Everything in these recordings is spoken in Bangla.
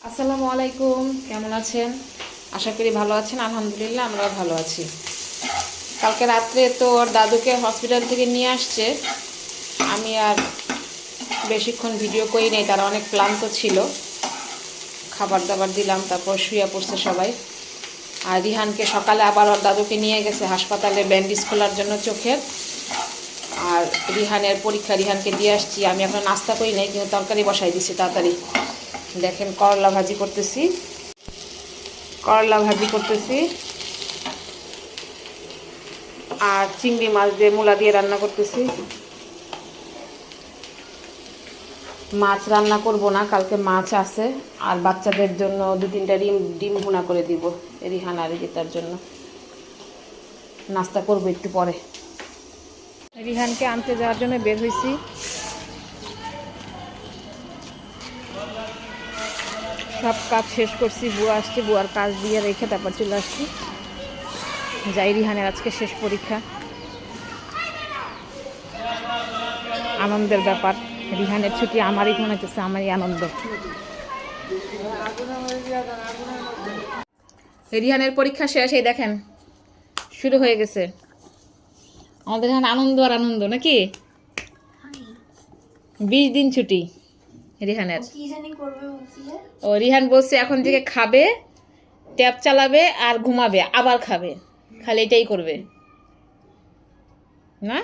আসসালামু আলাইকুম, কেমন আছেন? আশা করি ভালো আছেন। আলহামদুলিল্লাহ আমরাও ভালো আছি। কালকে রাত্রে তো ওর দাদুকে হসপিটাল থেকে নিয়ে আসছে। আমি আর বেশিক্ষণ ভিডিও করি নাই, তারা অনেক ক্লান্ত ছিল। খাবার দাবার দিলাম, তারপর শুয়ে পড়ছে সবাই। আর রিহানকে সকালে আবার ওর দাদুকে নিয়ে গেছে হাসপাতালে ব্যান্ডেজ খোলার জন্য চোখের। আর রিহানের পরীক্ষা, রিহানকে দিয়ে আসছি। আমি এখন নাস্তা করি নাই, কিন্তু তরকারি বসাই দিচ্ছি তাড়াতাড়ি। দেখেন করলা ভাজি করতেছি, আর চিংড়ি মাছ দিয়ে মূলা দিয়ে রান্না করতেছি। মাছ রান্না করব না, কালকে মাছ আছে। আর বাচ্চাদের জন্য 2-3টা ডিম ভুনা করে দিব, রিহান আর রিতার জন্য। নাস্তা করব একটু পরে। রিহানকে আনতে যাওয়ার জন্য বের হয়েছি। সব কাজ শেষ করছি, বুয়া আসছে, বুয়ার কাজ দিয়ে রেখে তারপর চলে আসছি। যাই, রিহানের আজকে শেষ পরীক্ষা। আনন্দের ব্যাপার, রিহানের ছুটি আমারই মনে হচ্ছে, আমারই আনন্দ। রিহানের পরীক্ষা শেষ, এই দেখেন শুরু হয়ে গেছে। আমাদের এখানে আনন্দ আর আনন্দ নাকি। 20 দিন ছুটি রিহানের। ও রিহান বলছে এখন থেকে খাবে, ট্যাব চালাবে আর ঘুমাবে, আবার খাবে, খালি এটাই করবে না।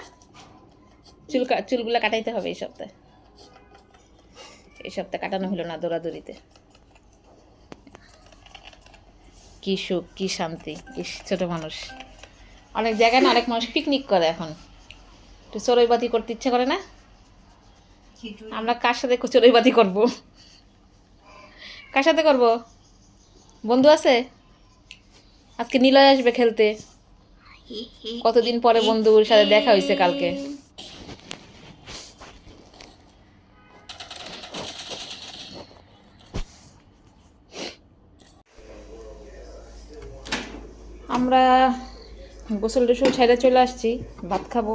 চুলগুলা কাটাইতে হবে এই সপ্তাহে কাটানো হলো না দৌড়াদৌড়িতে। কি সুখ, কি শান্তি। ছোট মানুষ, অনেক জায়গায় না অনেক মানুষ পিকনিক করে এখন। একটু চড়ুইবাতি করতে ইচ্ছা করে না? আমরা কার সাথে চড়ুইবাতি করব? কার সাথে করব? বন্ধু আছে আজকে, নিলয় আসবে খেলতে। কতদিন পরে বন্ধুর সাথে দেখা হয়েছে কালকে। আমরা গোসল টোসল ছেড়ে চলে আসছি, ভাত খাবো।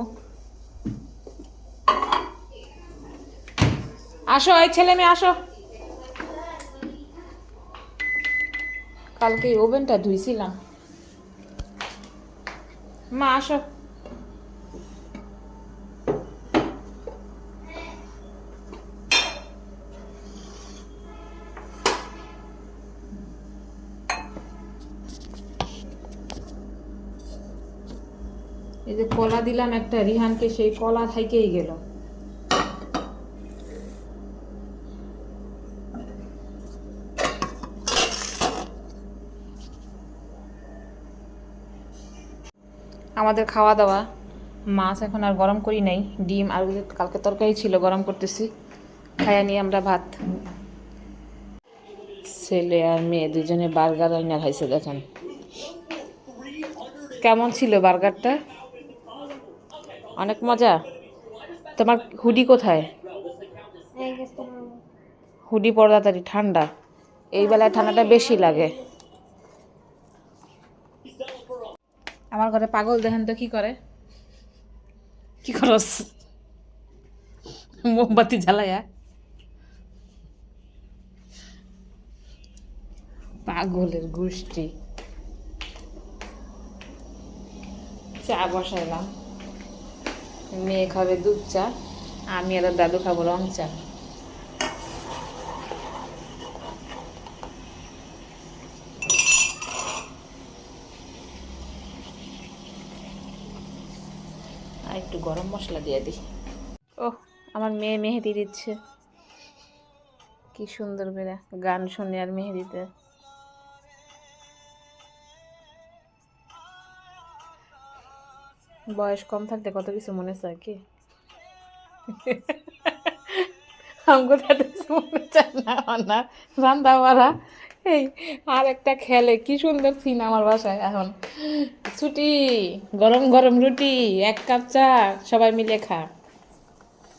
আসো এই ছেলে মেয়ে আসো। কালকে ওভেনটা ধুইছিলাম। মা আসো। এই যে কলা দিলাম একটা, রিহানকে সেই কলা থাইকেই গেল। আমাদের খাওয়া দাওয়া, মাছ এখন আর গরম করি নাই, ডিম আর কালকে তরকারি ছিল গরম করতেছি। খাইয়া নিয়ে আমরা ভাত। ছেলে আর মেয়ে দুজনে বার্গার রান্না খাইছে, দেখেন কেমন ছিল বার্গারটা। অনেক মজা। তোমার হুডি কোথায়? হুডি পর তাড়াতাড়ি, ঠান্ডা এই বেলায় ঠান্ডাটা বেশি লাগে। আমার ঘরে পাগল দেখেন তো কি করে, কি করস? মোমবাতি জ্বালায়া পাগলের গোষ্ঠী। চা বসাইলাম, মেয়ে খাবে দুধ চা, আমি আর দাদু খাবো রং চা। আর একটু গরম মশলা দিয়ে দিই। ও, আমার মেয়ে মেহেদি দিচ্ছে, কি সুন্দর করে গান শুনে আর মেহেদিতে। বয়স কম থাকলে কত কিছু মনে চায় কি। আমগো তাতে কিছু মনে চায় না রান্না বাড়া। এই আর একটা খেলে, কি সুন্দর সিন আমার বাসায় এখন। ছুটি, গরম গরম রুটি, 1 কাপ চা, সবাই মিলে খা।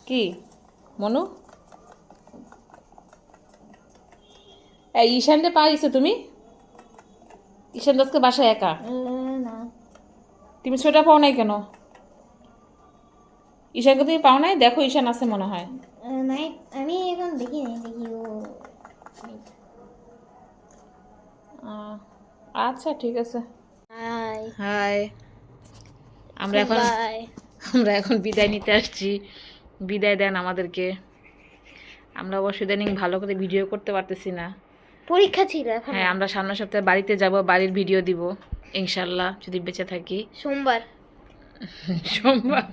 কি মনু, এই ঈশানকে পাইছো তুমি? ঈশান দাসকে বাসায় একা? তুমি সোয়েটার পাও নাই কেন? ঈশানকে তুমি পাও নাই? দেখো ঈশান আছে মনে হয়। নাই, আমি এখন দেখি নাই, দেখি ও আচ্ছা ঠিক আছে। High high. আমরা এখন বাই। আমরা এখন বিদায় নিতে আসছি। বিদায় দেন আমাদেরকে। আমরা অবশ্য ইদানিং ভালো করে ভিডিও করতে পারতেছি না। পরীক্ষা ছিল এখন। হ্যাঁ, আমরা সামনের সপ্তাহে বাড়িতে যাব, বাড়ির ভিডিও দিব ইনশাল্লাহ, যদি বেঁচে থাকি। সোমবার সোমবার।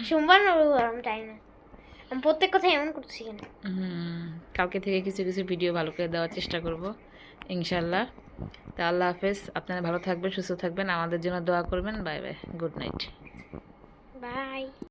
সোমবার না রবিবার আমি টাইম না, আমি প্রত্যেক কথা এমন করছি কেন। কালকে থেকে কিছু কিছু ভিডিও ভালো করে দেওয়ার চেষ্টা করব ইনশাল্লাহ। তা আল্লাহ হাফেজ, আপনারা ভালো থাকবেন, সুস্থ থাকবেন, আমাদের জন্য দোয়া করবেন। Bye bye, good night. By.